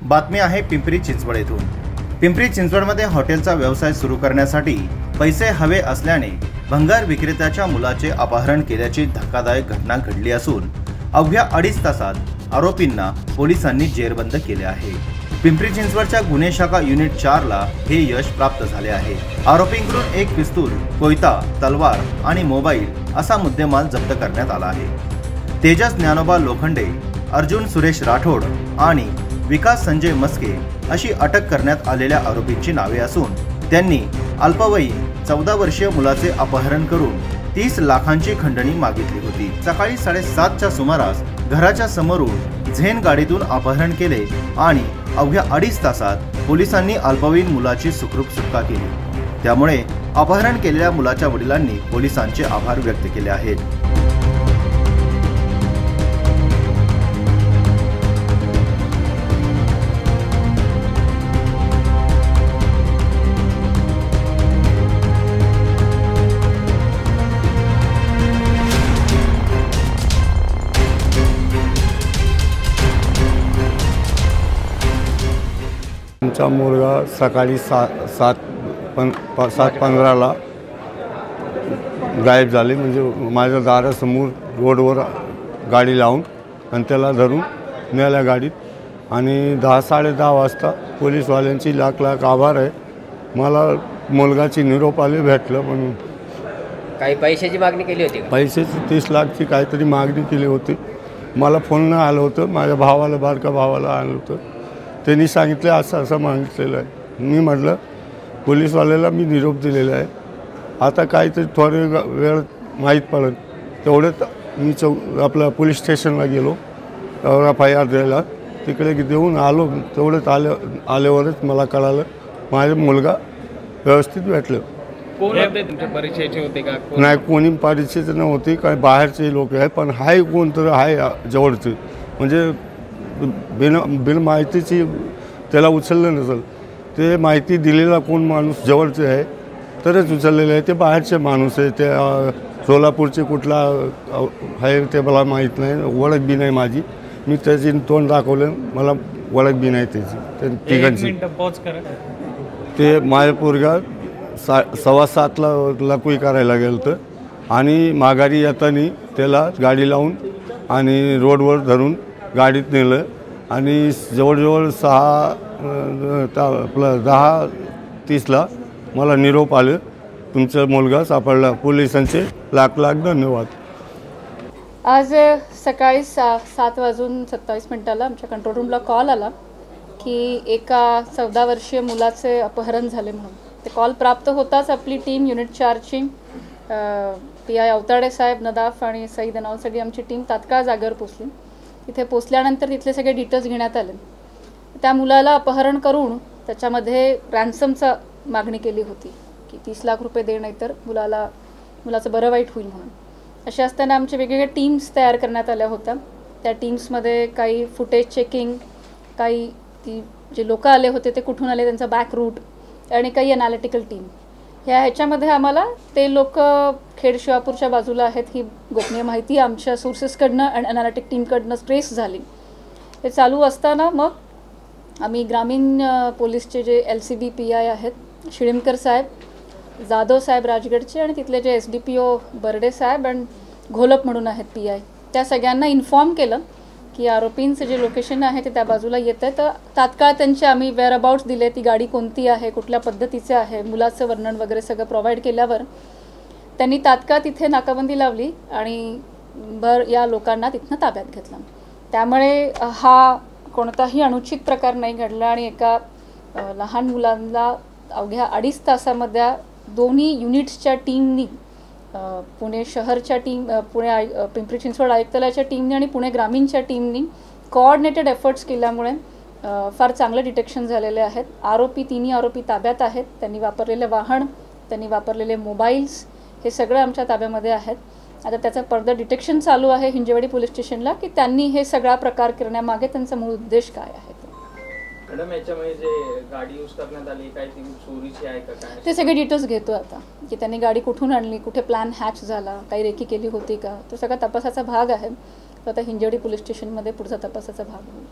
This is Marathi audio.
बातमी आहे पिंपरी चिंचवड येथून। पिंपरी चिंचवडमध्ये हॉटेलचा व्यवसाय सुरू करण्यासाठी पैसे हवे असल्याने भंगार विक्रेत्याच्या मुलाचे अपहरण केल्याची धक्कादायक घटना घडली असून अवघ्या 2.5 तासात आरोपींना पोलिसांनी जेरबंद केले आहे। पिंपरी चिंचवडच्या गुन्हे शाखा युनिट 4 ला हे यश प्राप्त झाले आहे। आरोपींकडून एक पिस्तूल, कोयता, तलवार आणि मोबाईल असा मुद्देमाल जप्त करण्यात आला आहे। तेजस ज्ञानोबा लोखंडे, अर्जुन सुरेश राठोड आणि विकास संजय मस्के अशी अटक करण्यात आलेल्या आरोपींची नावे असून त्यांनी अल्पवयीन 14 वर्षीय मुलाचे अपहरण करून 30 लाखांची खंडणी मागितली होती। सकाळी 7:30च्या सुमारास घराच्या समोरून झेन गाडीतून अपहरण केले आणि अवघ्या 2.5 तासात पोलिसांनी अल्पवयीन मुलाची सुखरूप सुटका केली। त्यामुळे अपहरण केलेल्या मुलाच्या वडिलांनी पोलिसांचे आभार व्यक्त केले आहेत। आमचा मुलगा सकाळी 7:15ला गायब झाले। म्हणजे माझ्या दारासमोर रोडवर गाडी लावून आणि त्याला धरून नेल्या गाडीत आणि 10-10:30 वाजता पोलीसवाल्यांची लाख आभार आहे। मला मुलगाची निरोप आले भेटलं, पण काही पैशाची मागणी केली होती। पैशाची 30 लाखची काहीतरी मागणी केली होती। मला फोन आलं होतं, माझ्या भावाला, बारका भावाला आलं होतं। त्यांनी सांगितलं असं मागितलेलं आहे। मी म्हटलं पोलीसवाल्याला मी निरोप दिलेला आहे, आता काहीतरी थोडे वेळ माहीत पडेल। तेवढ्यात मी आपल्या पोलीस स्टेशनला गेलो, FIR द्यायला तिकडे देऊन आलो। तेवढ्यात आल्यावरच मला कळालं माझा मुलगा व्यवस्थित भेटलं। कोण होते तुमच्या परिचयाचे होते का? नाही, कोणी परिचयाचे नव्हते, काही बाहेरचे लोक आहे, पण हाय कोणतरी आहे जवळचे, म्हणजे बिन माहितीची त्याला उचललं नसेल। ते माहिती दिलेला कोण माणूस जवळचे आहे तरच उचललेलं आहे। ते बाहेरचे माणूस आहे, ते सोलापूरचे कुठला आहे ते मला माहीत नाही, ओळख बी नाही माझी। मी त्याची तोंड दाखवलं, मला ओळख बी नाही त्याची तिघांची। ते माझ्या पोरगा 7:15ला लकुई करायला गेलं होतं आणि माघारी येताना त्याला गाडी लावून आणि रोडवर धरून गाडीत नेलं आणि जवळजवळ 10:30ला मला निरोप आलं, तुमचा मुलगा सापडला। पोलिसांचे लाख धन्यवाद। आज सकाळी 7:27 आमच्या कंट्रोल रूमला कॉल आला की एका 14 वर्षीय मुलाचे अपहरण झाले म्हणून। ते कॉल प्राप्त होताच आपली टीम युनिट 4ची PI अवताडे साहेब, नदाफ आणि सईद अनावसाठी आमची टीम तात्काळ जागेवर पोचली। तिथे पोचल्यानंतर तिथले सगळे डिटेल्स घेण्यात आले। त्या मुलाला अपहरण करून त्याच्यामध्ये रॅन्समचा मागणी केली होती की 30 लाख रुपये दे, नाहीतर मुलाचं बरं वाईट होईल म्हणून। अशा असताना आमचे वेगवेगळे टीम्स तयार करण्यात आल्या होत्या। त्या टीम्समध्ये काही फुटेज चेकिंग, काही जे लोक आले होते ते कुठून आले, त्यांचा बॅक रूट, आणि काही अनालिटिकल टीम। ह्याच्यामध्ये आम्हाला ते लोक खेड शिवापूरच्या बाजूला आहेत ही गोपनीय माहिती आमच्या सोर्सेसकडनं आणि अनालिटिक टीमकडनं ट्रेस झाली। हे चालू असताना मग आम्ही ग्रामीण पोलीसचे जे LCB PI आहेत, शिळीमकर साहेब, जाधव साहेब राजगडचे, आणि तिथले जे SDPO बर्डे साहेब आणि घोलप म्हणून आहेत PI, त्या सगळ्यांना इन्फॉर्म केलं की आरोपींचं जे लोकेशन आहे ते त्या बाजूला येतं आहे। तर तात्काळ त्यांचे आम्ही वेअरअबाउट्स दिले, ती गाडी कोणती आहे, कुठल्या पद्धतीचे आहे, मुलाचं वर्णन वगैरे सगळं प्रोव्हाइड केल्यावर त्यांनी तात्काळ तिथे नाकाबंदी लावली आणि या लोकांना तिथनं ताब्यात घेतलं। त्यामुळे हा कोणताही अनुचित प्रकार नाही घडला आणि एका लहान मुलांना अवघ्या 2.5 तासामध्ये दोन्ही युनिट्सच्या टीमनी, पुणे शहरच्या टीम, पिंपरी चिंचवड आयुक्तालयाच्या टीमने आणि पुणे ग्रामीणच्या टीमनी कोऑर्डिनेटेड एफर्ट्स केल्यामुळे फार चांगलं डिटेक्शन झालेले आहेत। तिन्ही आरोपी ताब्यात आहेत। त्यांनी वापरलेले वाहन, त्यांनी वापरलेले मोबाईल्स, हे सगळं आमच्या ताब्यामध्ये आहेत। आता त्याचं फर्दर डिटेक्शन चालू आहे हिंजेवाडी पोलीस स्टेशनला की त्यांनी हे सगळा प्रकार करण्यामागे त्यांचा मूळ उद्देश काय आहे। मॅडम, याच्यामध्ये जे गाडी यूज करण्यात आली काय ती चोरीची आहे का काय, ते सगळे डिटेल्स घेतो आता की त्यांनी गाडी कुठून आणली, कुठे प्लॅन हॅच झाला, काही रेकी केली होती का, तो सगळा तपासाचा भाग आहे। तो आता हिंजेवाडी पोलीस स्टेशनमध्ये पुढचा तपासाचा भाग होईल।